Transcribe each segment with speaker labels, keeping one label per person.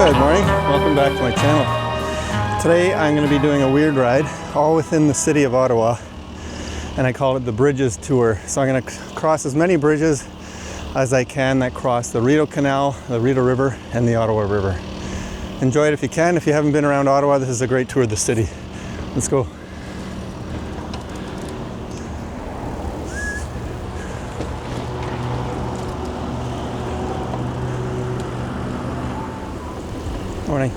Speaker 1: Good morning, welcome back to my channel. Today I'm going to be doing a weird ride all within the city of Ottawa, and I call it the Bridges Tour. So I'm going to cross as many bridges as I can that cross the Rideau Canal, the Rideau River, and the Ottawa River. Enjoy it if you can. If you haven't been around Ottawa, this is a great tour of the city. Let's go. Morning.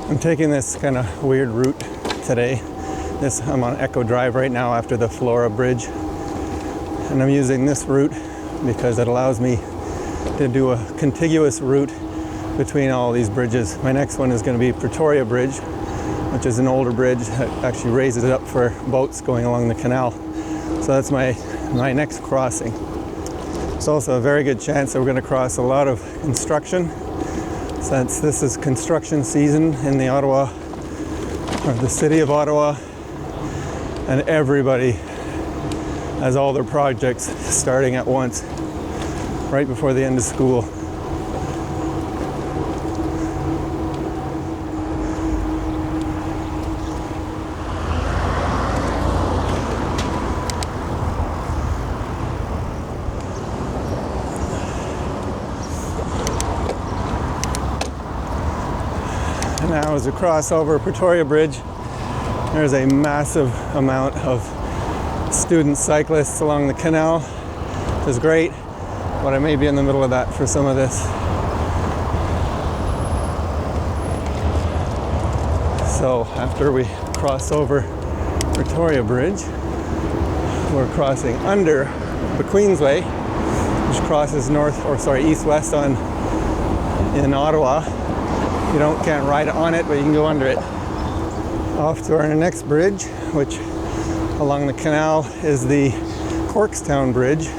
Speaker 1: I'm taking this kind of weird route today. I'm on Echo Drive right now after the Flora Bridge, and I'm using this route because it allows me to do a contiguous route between all these bridges. My next one is going to be Portage Bridge, which is an older bridge that actually raises it up for boats going along the canal. So that's my next crossing. It's also a very good chance that we're going to cross a lot of construction, since this is construction season in the Ottawa, or the city of Ottawa, and everybody has all their projects starting at once, right before the end of school. Now as we cross over Portage Bridge, there's a massive amount of student cyclists along the canal, which is great, but I may be in the middle of that for some of this. So after we cross over Rideau Bridge, we're crossing under the Queensway, which crosses east-west in Ottawa. You can't ride on it, but you can go under it. Off to our next bridge, which along the canal is the Corktown Bridge,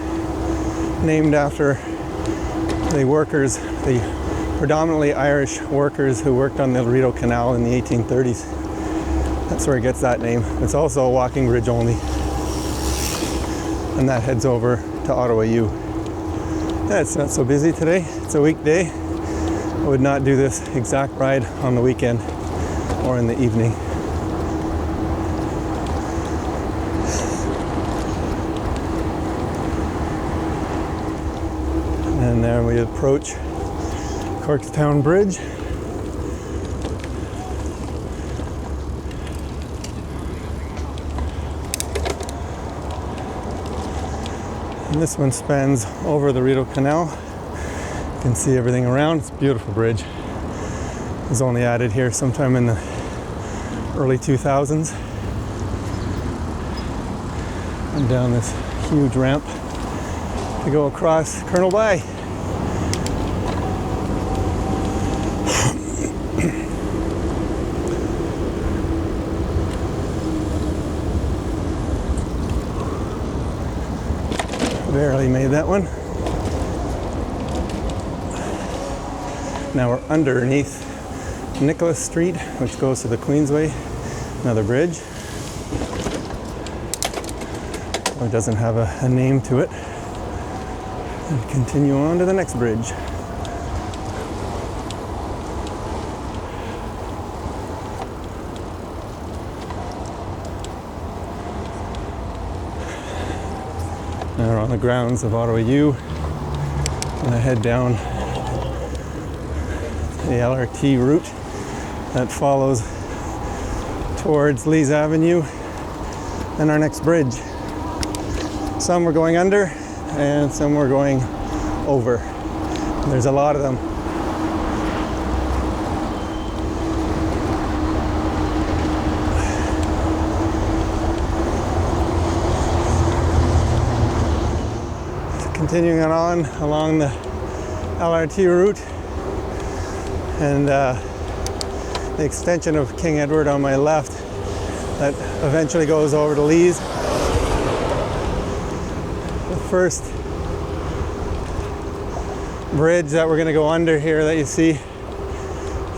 Speaker 1: named after the workers, the predominantly Irish workers who worked on the Rideau Canal in the 1830s. That's where it gets that name. It's also a walking bridge only. And that heads over to Ottawa U. Yeah, it's not so busy today. It's a weekday. I would not do this exact ride on the weekend or in the evening. And then we approach Corktown Bridge. And this one spans over the Rideau Canal. You can see everything around. It's a beautiful bridge. It was only added here sometime in the early 2000s. And down this huge ramp to go across Colonel Bay. Barely made that one. Now we're underneath Nicholas Street, which goes to the Queensway, another bridge. It doesn't have a name to it. And continue on to the next bridge. Now we're on the grounds of Ottawa U. And I head down the LRT route that follows towards Lees Avenue and our next bridge. Some we're going under and some we're going over. There's a lot of them. So continuing on along the LRT route, and the extension of King Edward on my left that eventually goes over to Lees. The first bridge that we're going to go under here that you see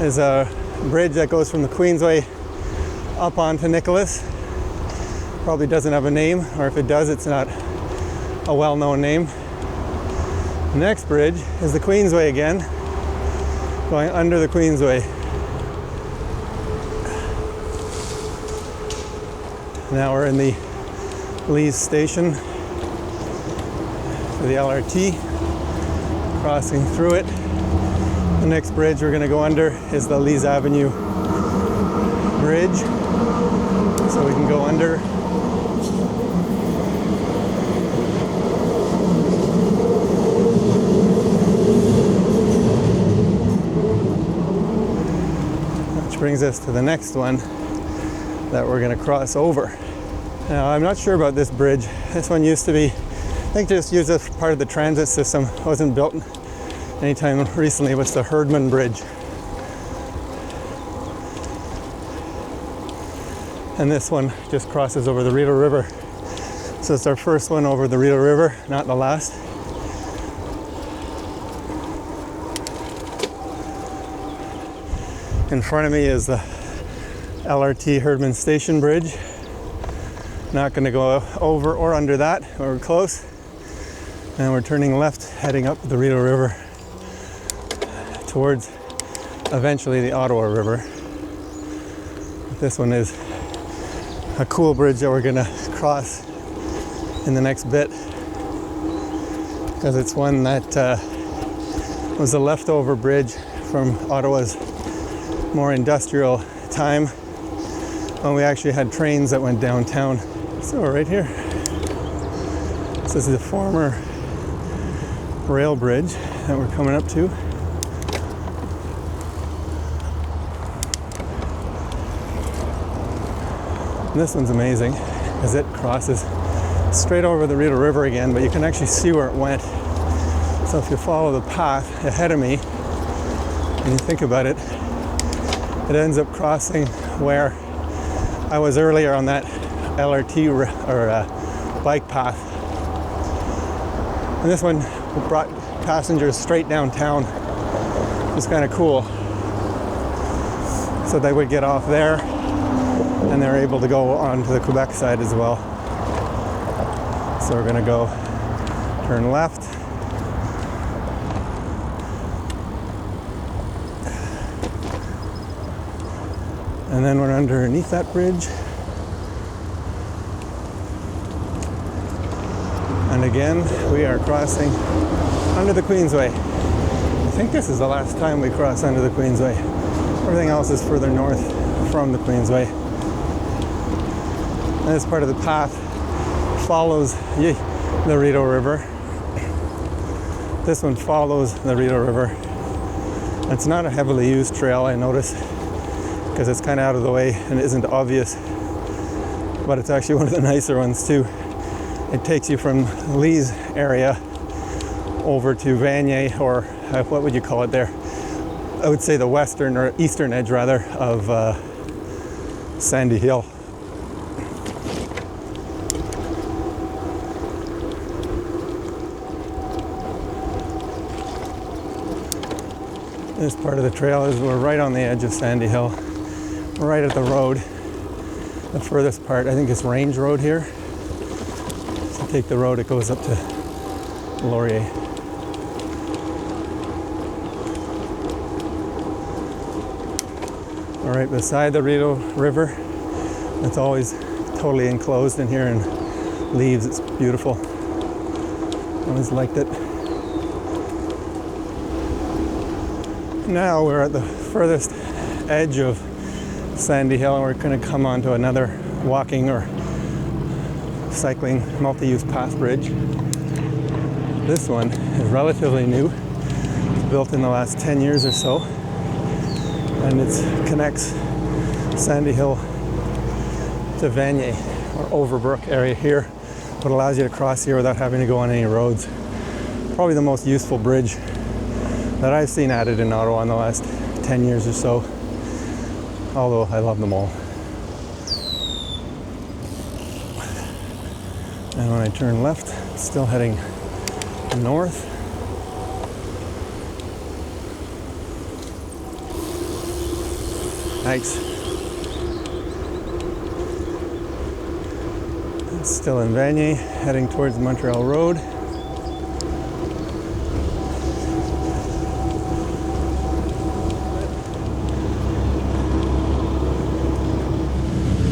Speaker 1: is a bridge that goes from the Queensway up onto Nicholas. Probably doesn't have a name, or if it does, it's not a well-known name. The next bridge is the Queensway again, going under the Queensway. Now we're in the Lees station for the LRT, crossing through it. The next bridge we're going to go under is the Lees Avenue Bridge, so we can go under. Which brings us to the next one that we're going to cross over. Now, I'm not sure about this bridge. This one used to be, I think, just used as part of the transit system. It wasn't built anytime recently. It was the Herdman Bridge. And this one just crosses over the Rideau River. So it's our first one over the Rideau River, not the last. In front of me is the LRT Herdman Station Bridge. Not going to go over or under that. We're close. And we're turning left, heading up the Rideau River towards eventually the Ottawa River. This one is a cool bridge that we're going to cross in the next bit, because it's one that was a leftover bridge from Ottawa's more industrial time, when we actually had trains that went downtown. So we're right here. This is the former rail bridge that we're coming up to. And this one's amazing because it crosses straight over the Rideau River again, but you can actually see where it went. So if you follow the path ahead of me and you think about it, it ends up crossing where I was earlier on that LRT or bike path. And this one brought passengers straight downtown. It's kind of cool. So they would get off there and they're able to go on to the Quebec side as well. So we're going to go turn left. And then we're underneath that bridge. And again, we are crossing under the Queensway. I think this is the last time we cross under the Queensway. Everything else is further north from the Queensway. And this part of the path follows the Rideau River. This one follows the Rideau River. It's not a heavily used trail, I notice, because it's kind of out of the way and isn't obvious, but it's actually one of the nicer ones too. It takes you from Lee's area over to Vanier, or what would you call it there? I would say the western or eastern edge rather of Sandy Hill. This part of the trail is we're right on the edge of Sandy Hill, right at the road. The furthest part, I think it's Range Road here. So take the road, it goes up to Laurier. All right, beside the Rideau River. It's always totally enclosed in here and leaves. It's beautiful. Always liked it. Now we're at the furthest edge of Sandy Hill, and we're going to come onto another walking or cycling multi-use path bridge. This one is relatively new. It's built in the last 10 years or so, and it connects Sandy Hill to Vanier or Overbrook area here, what allows you to cross here without having to go on any roads. Probably the most useful bridge that I've seen added in Ottawa in the last 10 years or so, although I love them all. And when I turn left, still heading north. Nice. Still in Vanier, heading towards Montreal Road.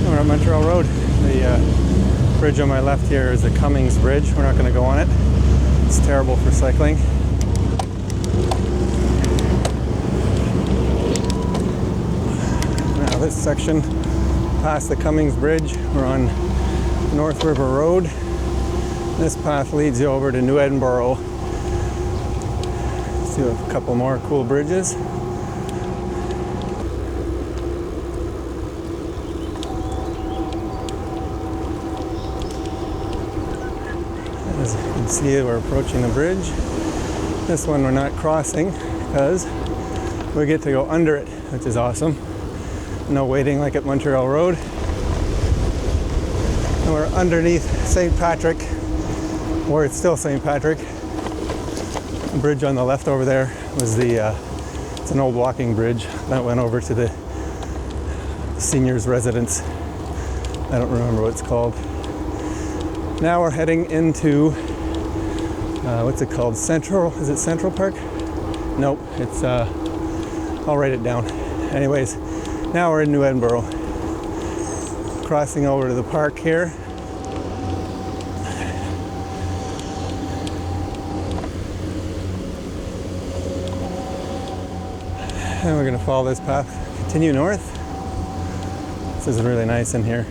Speaker 1: We're on Montreal Road. The bridge on my left here is the Cummings Bridge. We're not going to go on it. It's terrible for cycling. Now this section past the Cummings Bridge, we're on North River Road. This path leads you over to New Edinburgh. See a couple more cool bridges. As you can see, we're approaching the bridge. This one we're not crossing because we get to go under it, which is awesome. No waiting like at Montreal Road. And we're underneath St. Patrick, or it's still St. Patrick. The bridge on the left over there was it's an old walking bridge that went over to the seniors' residence. I don't remember what it's called. Now we're heading into, what's it called? Central, is it Central Park? Nope, it's, I'll write it down. Anyways, now we're in New Edinburgh. Crossing over to the park here. And we're going to follow this path, continue north. This is really nice in here.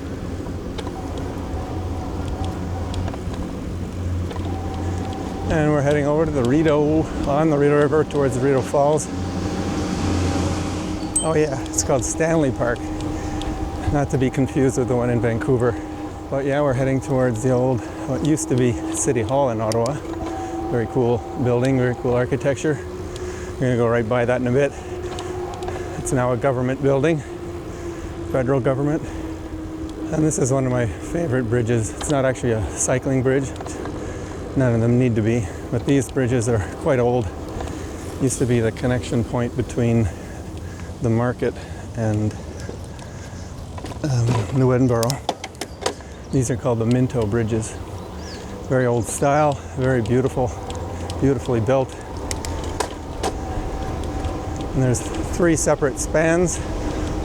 Speaker 1: And we're heading over to the Rideau, on the Rideau River towards the Rideau Falls. Oh yeah, it's called Stanley Park. Not to be confused with the one in Vancouver. But yeah, we're heading towards the old, what used to be City Hall in Ottawa. Very cool building, very cool architecture. We're gonna go right by that in a bit. It's now a government building, federal government. And this is one of my favorite bridges. It's not actually a cycling bridge. None of them need to be, but these bridges are quite old. Used to be the connection point between the market and New Edinburgh. These are called the Minto bridges. Very old style, very beautiful, beautifully built. And there's 3 separate spans,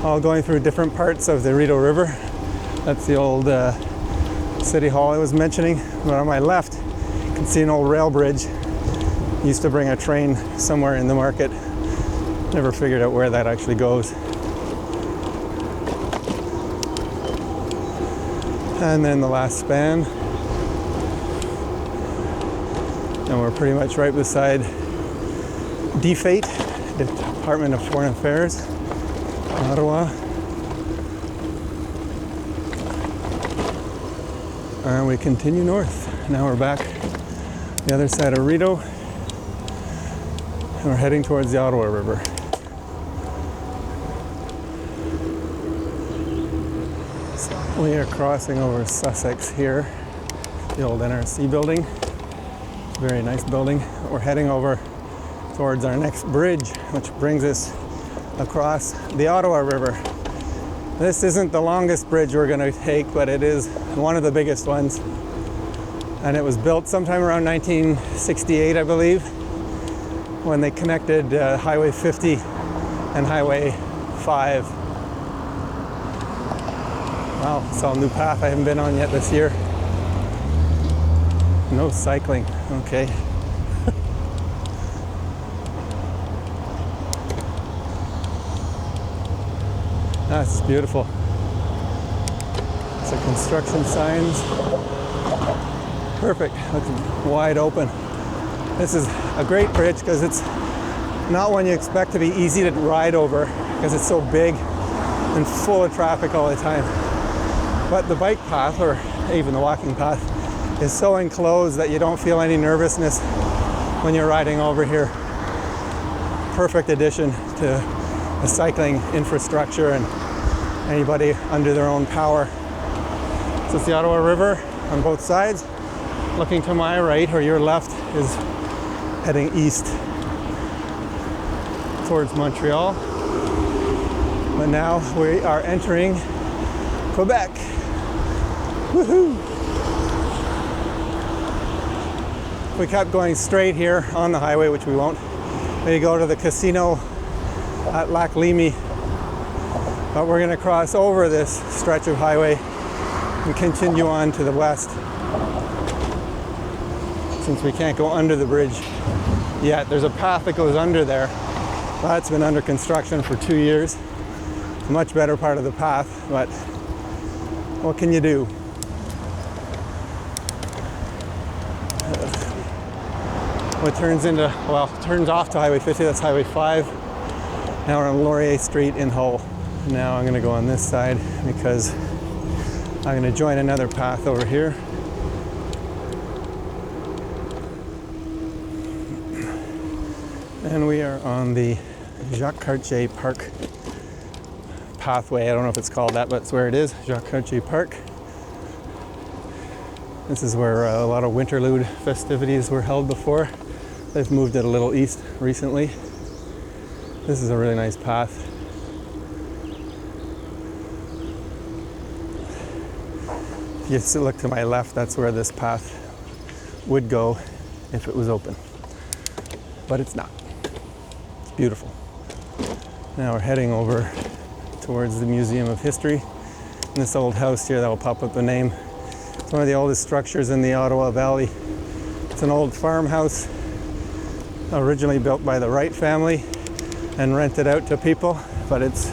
Speaker 1: all going through different parts of the Rideau River. That's the old City Hall I was mentioning. But on my left, you can see an old rail bridge. Used to bring a train somewhere in the market. Never figured out where that actually goes. And then the last span. And we're pretty much right beside DFATE, the Department of Foreign Affairs, Ottawa. And we continue north. Now we're back the other side of Rideau. And we're heading towards the Ottawa River. So we are crossing over Sussex here, the old NRC building. Very nice building. We're heading over towards our next bridge, which brings us across the Ottawa River. This isn't the longest bridge we're going to take, but it is one of the biggest ones. And it was built sometime around 1968, I believe, when they connected Highway 50 and Highway 5. Wow, it's all new path I haven't been on yet this year. No cycling, okay. That's beautiful. It's a construction signs. Perfect, looks wide open. This is a great bridge because it's not one you expect to be easy to ride over because it's so big and full of traffic all the time. But the bike path, or even the walking path, is so enclosed that you don't feel any nervousness when you're riding over here. Perfect addition to the cycling infrastructure and anybody under their own power. So it's the Ottawa River on both sides. Looking to my right or your left is heading east towards Montreal. But now we are entering Quebec. Woohoo! If we kept going straight here on the highway, which we won't, we go to the casino at Lac Limy. But we're going to cross over this stretch of highway and continue on to the west, since we can't go under the bridge yet. There's a path that goes under there. That's been under construction for 2 years. It's a much better part of the path, but what can you do? What turns into, well, turns off to Highway 50, that's Highway 5. Now we're on Laurier Street in Hull. Now I'm gonna go on this side because I'm gonna join another path over here. And we are on the Jacques Cartier Park pathway. I don't know if it's called that, but it's where it is, Jacques Cartier Park. This is where a lot of Winterlude festivities were held before. They've moved it a little east recently. This is a really nice path. If you look to my left, that's where this path would go if it was open. But it's not. It's beautiful. Now we're heading over towards the Museum of History. And this old house here, that will pop up the name. It's one of the oldest structures in the Ottawa Valley. It's an old farmhouse, originally built by the Wright family and rented out to people. But it's,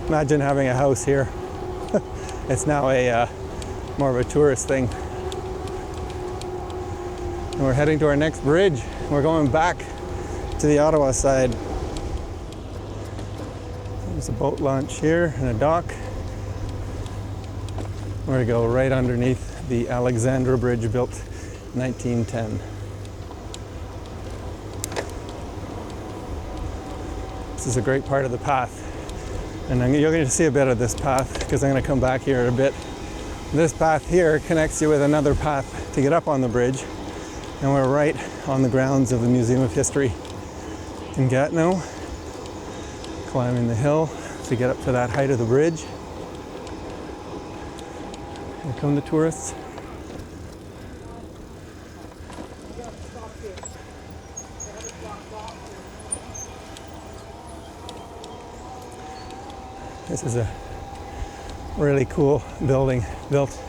Speaker 1: imagine having a house here. It's now a more of a tourist thing. And we're heading to our next bridge. We're going back to the Ottawa side. There's a boat launch here and a dock. We're going to go right underneath the Alexandra Bridge, built 1910. This is a great part of the path. And you're going to see a bit of this path because I'm going to come back here a bit. This path here connects you with another path to get up on the bridge. And we're right on the grounds of the Museum of History in Gatineau. Climbing the hill to get up to that height of the bridge. Here come the tourists. This is a really cool building built,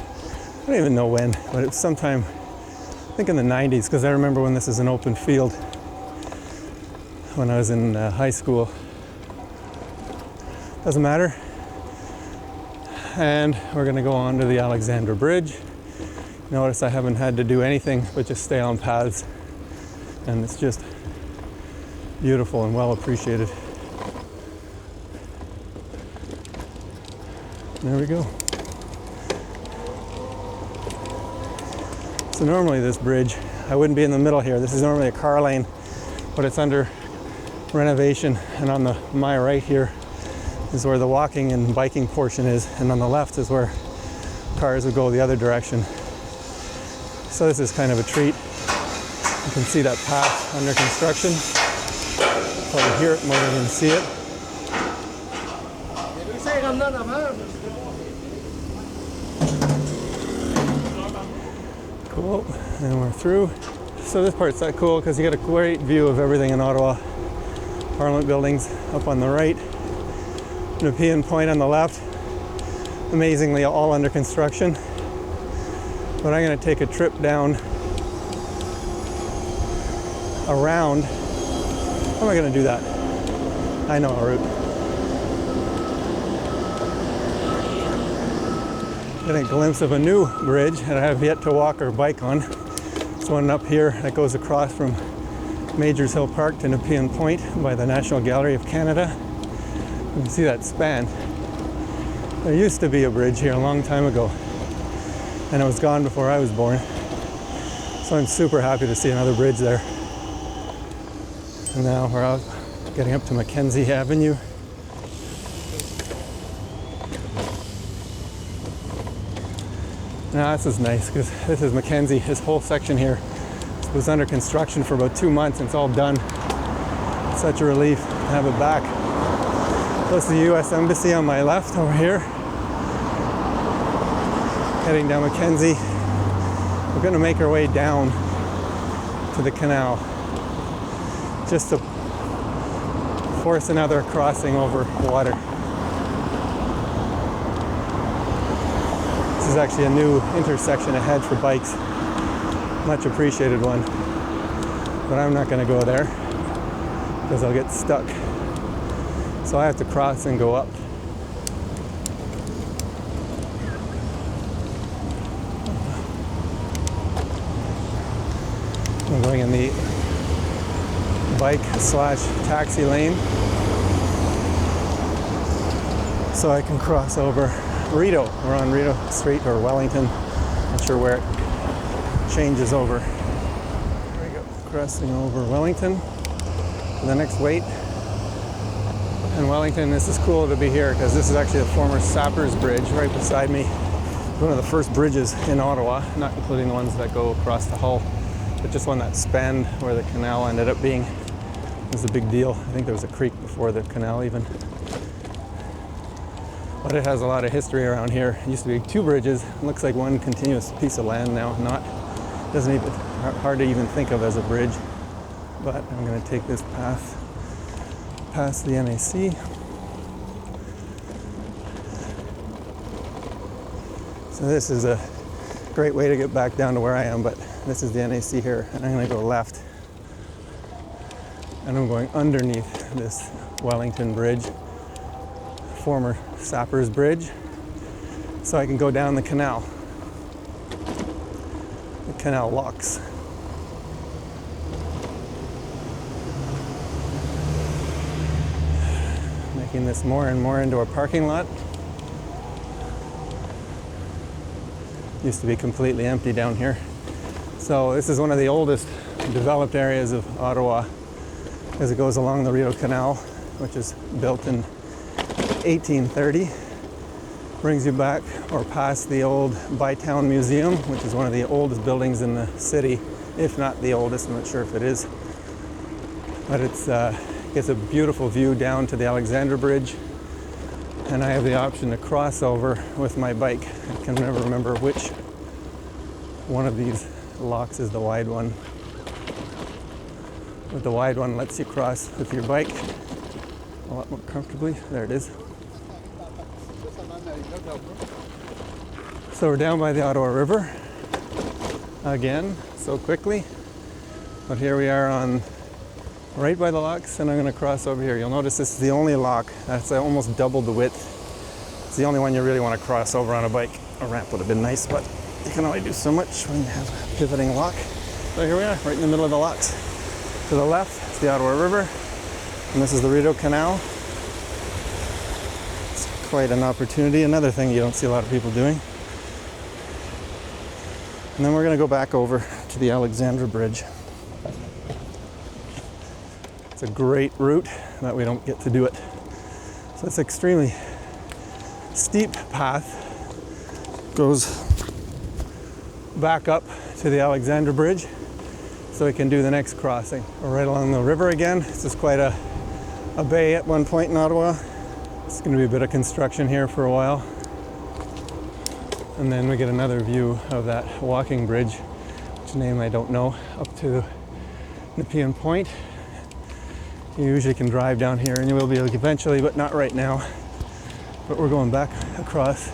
Speaker 1: I don't even know when, but it was sometime, I think in the 90s, because I remember when this is an open field when I was in high school. Doesn't matter. And we're going to go on to the Alexandra Bridge. Notice I haven't had to do anything but just stay on paths, and it's just beautiful and well appreciated. There we go. So normally this bridge, I wouldn't be in the middle here. This is normally a car lane, but it's under renovation. And on my right here is where the walking and biking portion is. And on the left is where cars would go the other direction. So this is kind of a treat. You can see that path under construction. Probably hear it more than you can see it. Cool, and we're through. So this part's that cool because you get a great view of everything in Ottawa. Parliament buildings up on the right, Nepean Point on the left. Amazingly, all under construction. But I'm going to take a trip down around. How am I going to do that? I know a route. Getting a glimpse of a new bridge that I have yet to walk or bike on. This one up here that goes across from Majors Hill Park to Nepean Point by the National Gallery of Canada. You can see that span. There used to be a bridge here a long time ago, and it was gone before I was born. So I'm super happy to see another bridge there. And now we're out getting up to Mackenzie Avenue. Now this is nice because this is Mackenzie. This whole section here was under construction for about 2 months and it's all done. It's such a relief to have it back. Close to the U.S. Embassy on my left over here. Heading down Mackenzie. We're going to make our way down to to the canal, just to force another crossing over water. This is actually a new intersection ahead for bikes, much appreciated one, but I'm not going to go there because I'll get stuck. So I have to cross and go up. I'm going in the bike/taxi lane so I can cross over Rideau. We're on Rideau Street or Wellington, not sure where it changes over. There we go, crossing over Wellington for the next wait. In Wellington, this is cool to be here because this is actually the former Sappers Bridge right beside me. One of the first bridges in Ottawa, not including the ones that go across the Hull, but just one that spanned where the canal ended up being. It was a big deal. I think there was a creek before the canal even. But it has a lot of history around here. It used to be two bridges. It looks like one continuous piece of land now. Doesn't even, hard to even think of as a bridge. But I'm going to take this path past the NAC. So this is a great way to get back down to where I am, but this is the NAC here, and I'm going to go left. And I'm going underneath this Wellington Bridge, former Sappers Bridge, so I can go down the canal. The canal locks. Making this more and more into a parking lot. Used to be completely empty down here. So this is one of the oldest developed areas of Ottawa as it goes along the Rideau Canal, which is built in 1830. Brings you back or past the old Bytown Museum, which is one of the oldest buildings in the city, if not the oldest. I'm not sure if it is. But it gets a beautiful view down to the Alexandra Bridge. And I have the option to cross over with my bike. I can never remember which one of these locks is the wide one. But the wide one lets you cross with your bike a lot more comfortably. There it is. So we're down by the Ottawa River again, so quickly. But here we are on right by the locks, and I'm going to cross over here. You'll notice this is the only lock that's almost double the width. It's the only one you really want to cross over on a bike. A ramp would have been nice, but you can only do so much when you have a pivoting lock. So here we are, right in the middle of the locks. To the left is the Ottawa River, and this is the Rideau Canal. It's quite an opportunity, another thing you don't see a lot of people doing. And then we're going to go back over to the Alexandra Bridge. It's a great route, but we don't get to do it. So it's extremely steep path. Goes back up to the Alexandra Bridge so we can do the next crossing. We're right along the river again. This is quite a bay at one point in Ottawa. It's going to be a bit of construction here for a while. And then we get another view of that walking bridge, which name I don't know, up to Nepean Point. You usually can drive down here, and you will be able to eventually, but not right now. But we're going back across.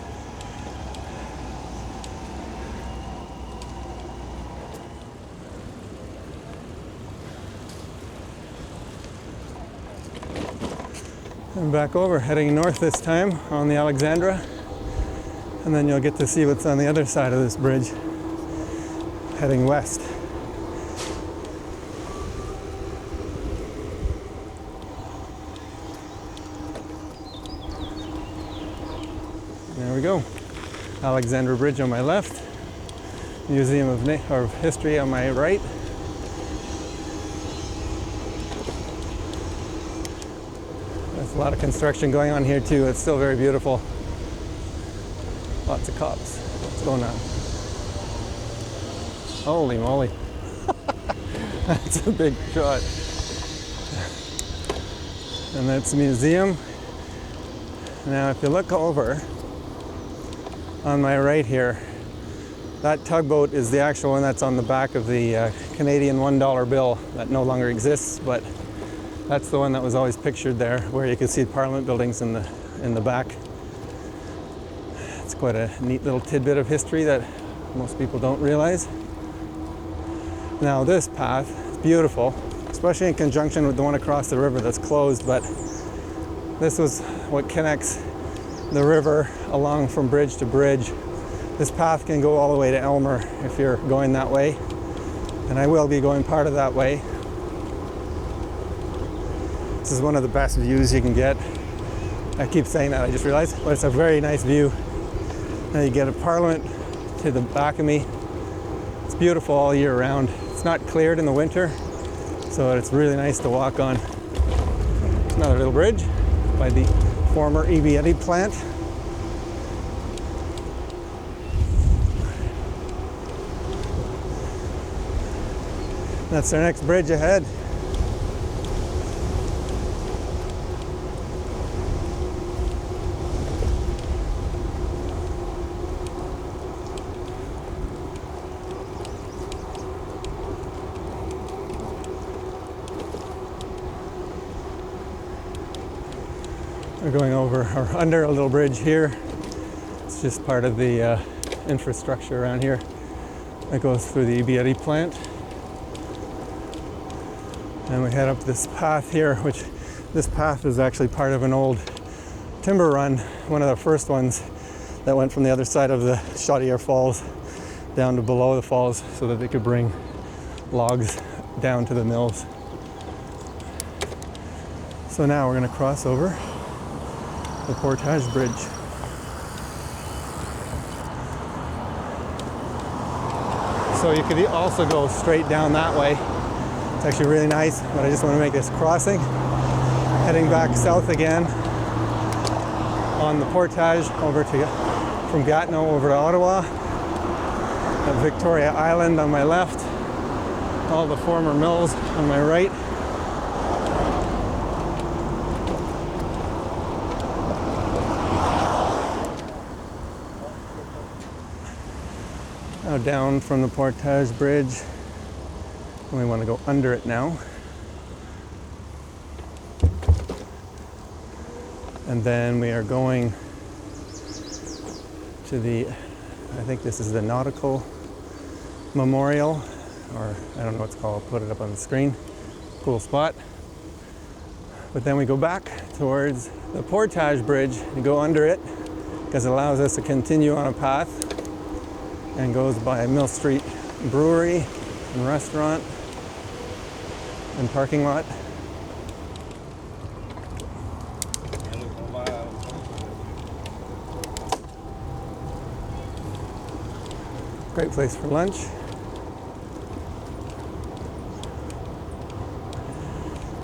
Speaker 1: And back over, heading north this time on the Alexandra. And then you'll get to see what's on the other side of this bridge, heading west. There we go. Alexandra Bridge on my left, Museum of History on my right. There's a lot of construction going on here too. It's still very beautiful. Lots of cops. What's going on? Holy moly. That's a big shot. And that's the museum. Now if you look over on my right here, That tugboat is the actual one that's on the back of the Canadian $1 bill that no longer exists, but that's the one that was always pictured there, where you can see Parliament buildings in the back. It's quite a neat little tidbit of history that most people don't realize. Now this path is beautiful, especially in conjunction with the one across the river that's closed, but this was what connects the river along from bridge to bridge. This path can go all the way to Elmer if you're going that way, and I will be going part of that way. This is one of the best views you can get. I keep saying that, I just realized, but it's a very nice view. Now you get a Parliament to the back of me. It's beautiful all year round. It's not cleared in the winter, so it's really nice to walk on. There's another little bridge by the former Edinburgh plant. That's our next bridge ahead. We're going over or under a little bridge here. It's just part of the infrastructure around here that goes through the Edinburgh plant. And we head up this path here, which this path is actually part of an old timber run, one of the first ones that went from the other side of the Chaudière Falls down to below the falls so that they could bring logs down to the mills. So now we're going to cross over the Portage Bridge. So you could also go straight down that way. It's actually really nice, but I just want to make this crossing. Heading back south again on the Portage over to, from Gatineau over to Ottawa. At Victoria Island on my left. All the former mills on my right. Now down from the Portage Bridge, and we want to go under it now. And then we are going to the, I think this is the Nautical Memorial, or I don't know what it's called, I'll put it up on the screen. Cool spot. But then we go back towards the Portage Bridge and go under it, because it allows us to continue on a path and goes by Mill Street Brewery and restaurant and parking lot. Great place for lunch.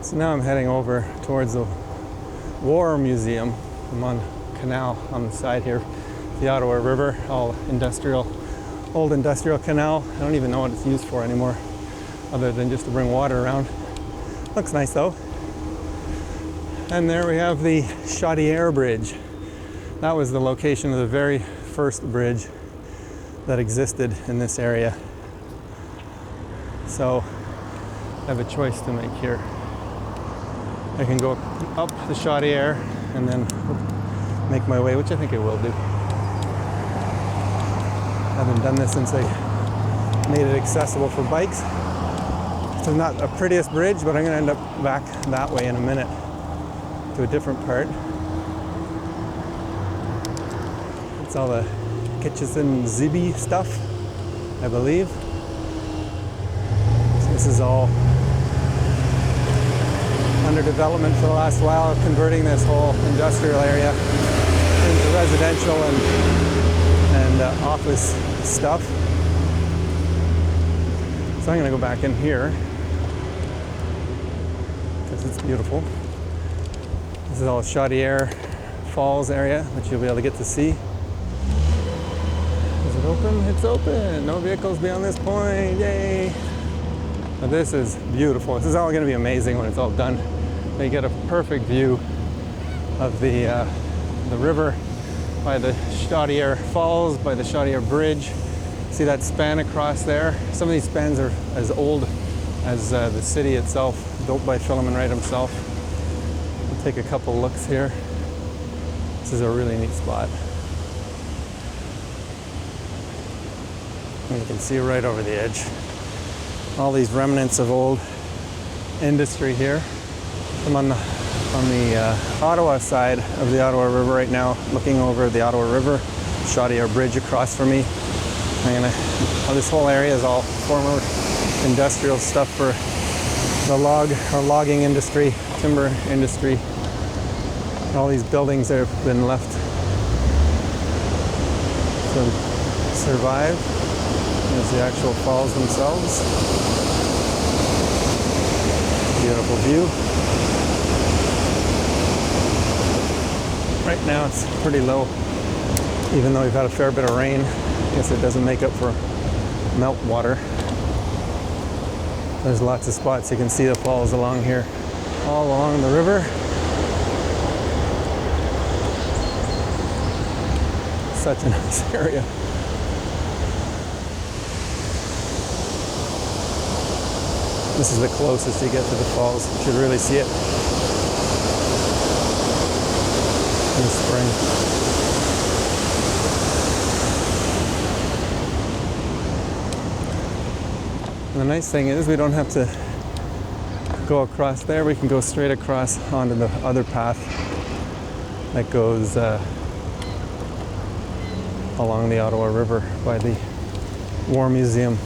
Speaker 1: So now I'm heading over towards the War Museum. I'm on canal on the side here, the Ottawa River, all industrial, old industrial canal. I don't even know what it's used for anymore, other than just to bring water around. Looks nice though. And there we have the Chaudière Bridge. That was the location of the very first bridge that existed in this area. So I have a choice to make here. I can go up the Chaudière and then make my way, which I think I will do. I haven't done this since they made it accessible for bikes. It's not the prettiest bridge, but I'm going to end up back that way in a minute to a different part. It's all the Kitchen Zibi stuff, I believe. So this is all under development for the last while, converting this whole industrial area into residential and office stuff. So I'm going to go back in here because it's beautiful. This is all Chaudière Falls area, which you'll be able to get to see. Is it open? It's open. No vehicles beyond this point. Yay! Now this is beautiful. This is all going to be amazing when it's all done. You get a perfect view of the river by the Chaudière Falls, by the Chaudière Bridge, See that span across there? Some of these spans are as old as the city itself, built by Philemon Wright himself. We'll take a couple looks here. This is a really neat spot. And you can see right over the edge. All these remnants of old industry here. I'm on the Ottawa side of the Ottawa River right now, looking over the Ottawa River, Chaudière Bridge across from me. This whole area is all former industrial stuff for the logging industry, timber industry. All these buildings that have been left to survive. There's the actual falls themselves. Beautiful view. Right now it's pretty low, even though we've had a fair bit of rain. I guess it doesn't make up for melt water. There's lots of spots. You can see the falls along here, all along the river. Such a nice area. This is the closest you get to the falls. You should really see it in the spring. And the nice thing is we don't have to go across there. We can go straight across onto the other path that goes along the Ottawa River by the War Museum.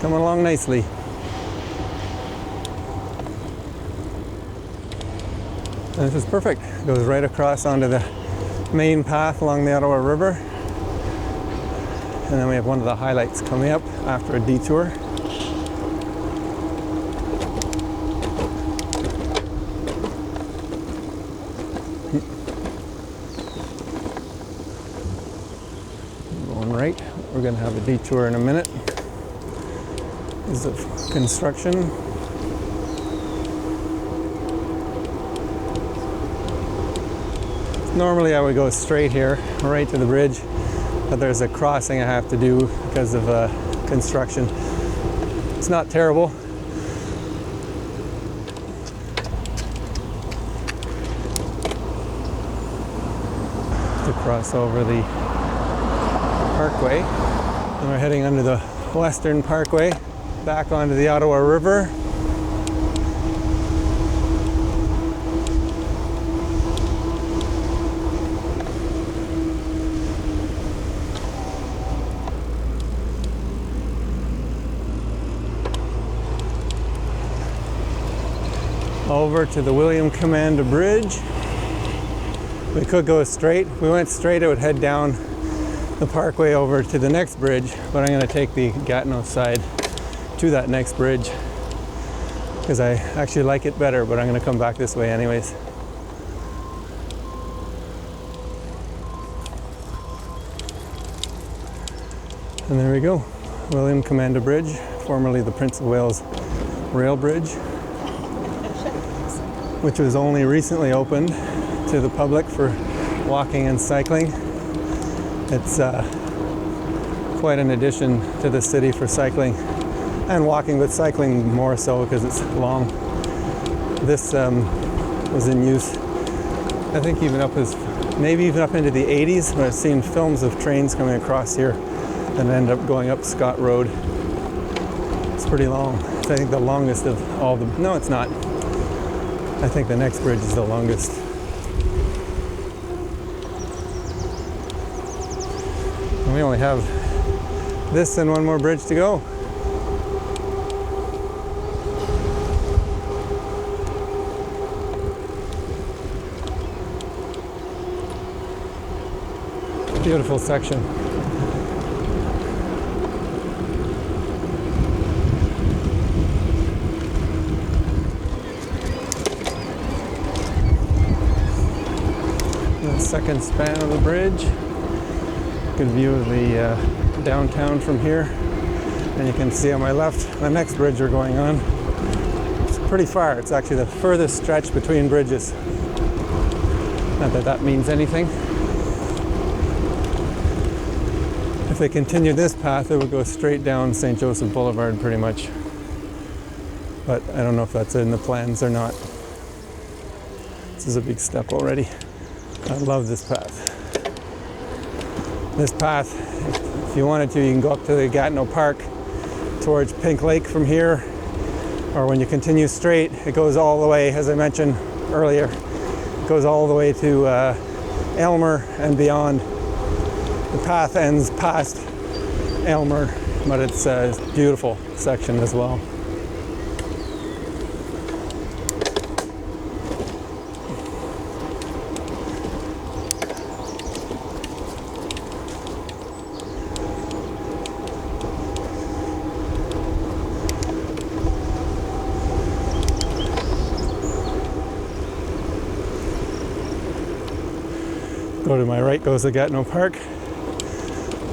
Speaker 1: Coming along nicely. And this is perfect. It goes right across onto the main path along the Ottawa River. And then we have one of the highlights coming up after a detour. Going right. We're going to have a detour in a minute. Is of construction. Normally I would go straight here, right to the bridge, but there's a crossing I have to do because of construction. It's not terrible. To cross over the parkway. And we're heading under the Western Parkway, back onto the Ottawa River. Over to the Commanda Bridge. We could go straight. If we went straight, it would head down the parkway over to the next bridge, but I'm going to take the Gatineau side to that next bridge because I actually like it better, but I'm going to come back this way anyways. And there we go, Commanda Bridge, formerly the Prince of Wales Rail Bridge, which was only recently opened to the public for walking and cycling. It's quite an addition to the city for cycling and walking, but cycling more so because it's long. This was in use, I think maybe even up into the 80s, when I've seen films of trains coming across here and end up going up Scott Road. It's pretty long. It's, I think, the longest of all the, no it's not. I think the next bridge is the longest. And we only have this and one more bridge to go. Beautiful section. The second span of the bridge. Good view of the downtown from here. And you can see on my left the next bridge we're going on. It's pretty far. It's actually the furthest stretch between bridges. Not that that means anything. they continued this path, it would go straight down St. Joseph Boulevard pretty much. But I don't know if that's in the plans or not. This is a big step already. I love this path. This path, if you wanted to, you can go up to the Gatineau Park towards Pink Lake from here, or when you continue straight, it goes all the way, as I mentioned earlier, it goes all the way to Aylmer and beyond. The path ends past Aylmer, but it's a beautiful section as well. Go to my right goes the Gatineau Park.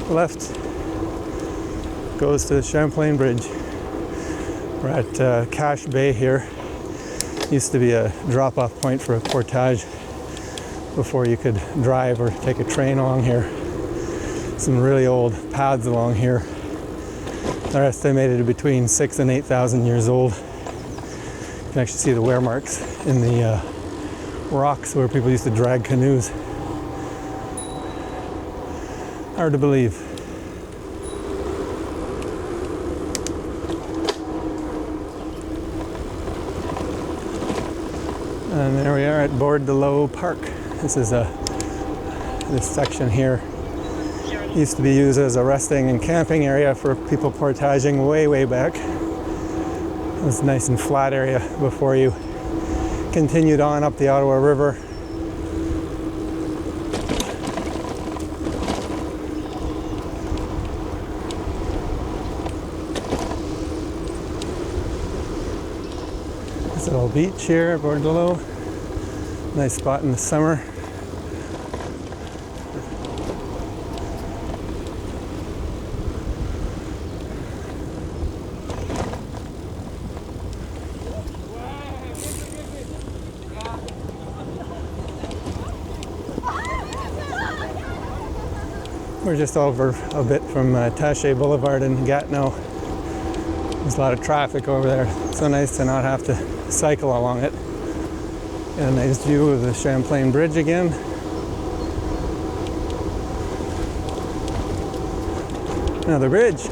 Speaker 1: Left goes to the Champlain Bridge. We're at Cache Bay here. Used to be a drop-off point for a portage before you could drive or take a train along here. Some really old paths along here. They're estimated to be between 6,000 and 8,000 years old. You can actually see the wear marks in the rocks where people used to drag canoes. Hard to believe. And there we are at Bordelot Park. This is this section here used to be used as a resting and camping area for people portaging way back. It was a nice and flat area before you continued on up the Ottawa River. This little beach here at Bordelot. Nice spot in the summer. We're just over a bit from Taché Boulevard in Gatineau. There's a lot of traffic over there. It's so nice to not have to cycle along it. Got a nice view of the Champlain Bridge again. Another bridge.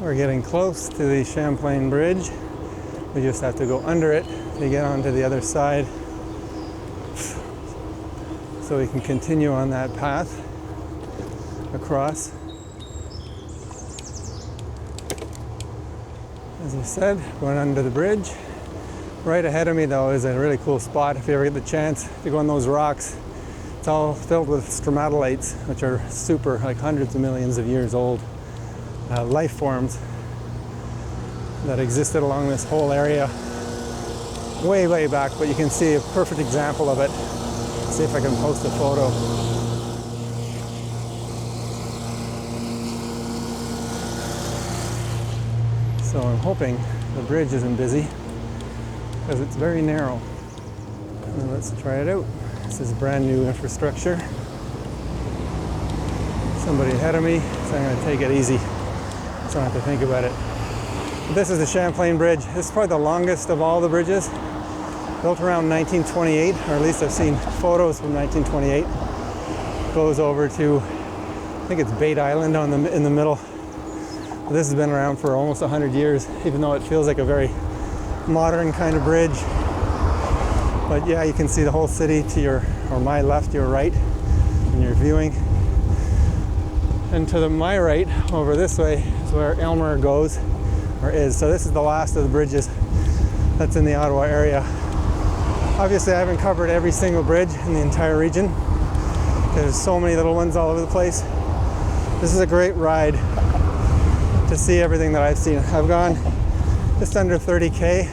Speaker 1: We're getting close to the Champlain Bridge. We just have to go under it to get onto the other side, so we can continue on that path across. As I said, going under the bridge. Right ahead of me though is a really cool spot if you ever get the chance to go on those rocks. It's all filled with stromatolites, which are super, like hundreds of millions of years old. Life forms that existed along this whole area way back, but you can see a perfect example of it. Let's see if I can post a photo. So I'm hoping the bridge isn't busy because it's very narrow. And let's try it out. This is brand new infrastructure. Somebody ahead of me, so I'm going to take it easy. So I don't have to think about it. But this is the Champlain Bridge. This is probably the longest of all the bridges. Built around 1928, or at least I've seen photos from 1928. Goes over to, I think it's Bait Island in the middle. But this has been around for almost 100 years, even though it feels like a very modern kind of bridge. But yeah, you can see the whole city to your, or my left, your right, when you're viewing. And to my right, over this way, is where Aylmer goes, or is. So this is the last of the bridges that's in the Ottawa area. Obviously, I haven't covered every single bridge in the entire region. There's so many little ones all over the place. This is a great ride to see everything that I've seen. I've gone just under 30K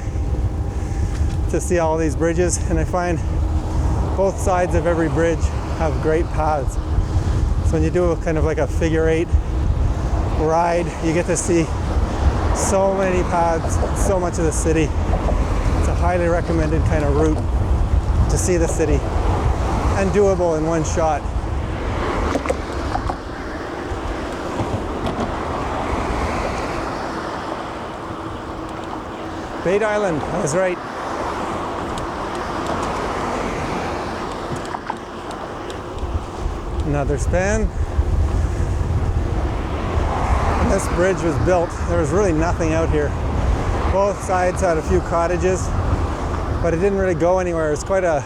Speaker 1: to see all these bridges, and I find both sides of every bridge have great paths. So when you do kind of like a figure 8 ride, you get to see So many paths, so much of the city. It's a highly recommended kind of route to see the city and doable in one shot. Bait Island, I was right. Another span. When this bridge was built, there was really nothing out here. Both sides had a few cottages, but it didn't really go anywhere. It's a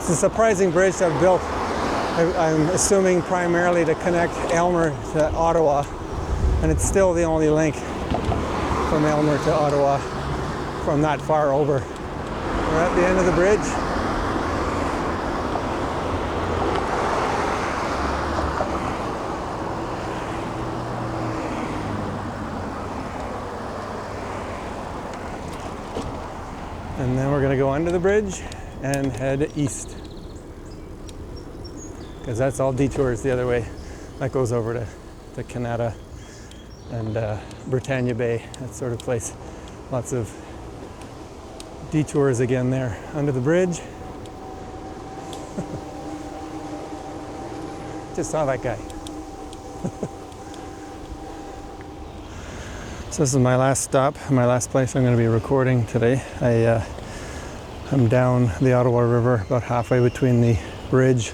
Speaker 1: surprising bridge to have built. I'm assuming primarily to connect Aylmer to Ottawa, and it's still the only link from Aylmer to Ottawa from that far over. We're at the end of the bridge. And then we're going to go under the bridge and head east, because that's all detours the other way. That goes over to Commanda and Britannia Bay, that sort of place. Lots of detours again there under the bridge. Just saw that guy. So this is my last stop, my last place I'm going to be recording today. I'm down the Ottawa River, about halfway between the bridge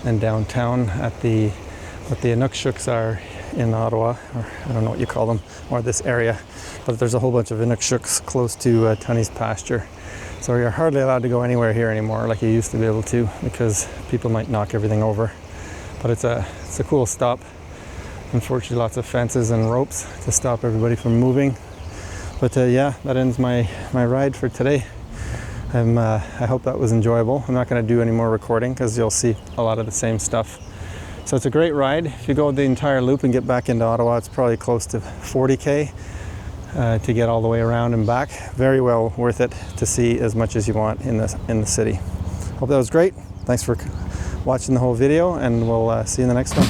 Speaker 1: and downtown at what the Inukshuk's are in Ottawa, or I don't know what you call them, or this area. But there's a whole bunch of Inukshuks close to Tunney's pasture. So you're hardly allowed to go anywhere here anymore like you used to be able to, because people might knock everything over. But it's a cool stop. Unfortunately, lots of fences and ropes to stop everybody from moving. But yeah, that ends my ride for today. I hope that was enjoyable. I'm not going to do any more recording because you'll see a lot of the same stuff. So it's a great ride. If you go the entire loop and get back into Ottawa, it's probably close to 40K to get all the way around and back. Very well worth it to see as much as you want in the city. Hope that was great. Thanks for watching the whole video, and we'll see you in the next one.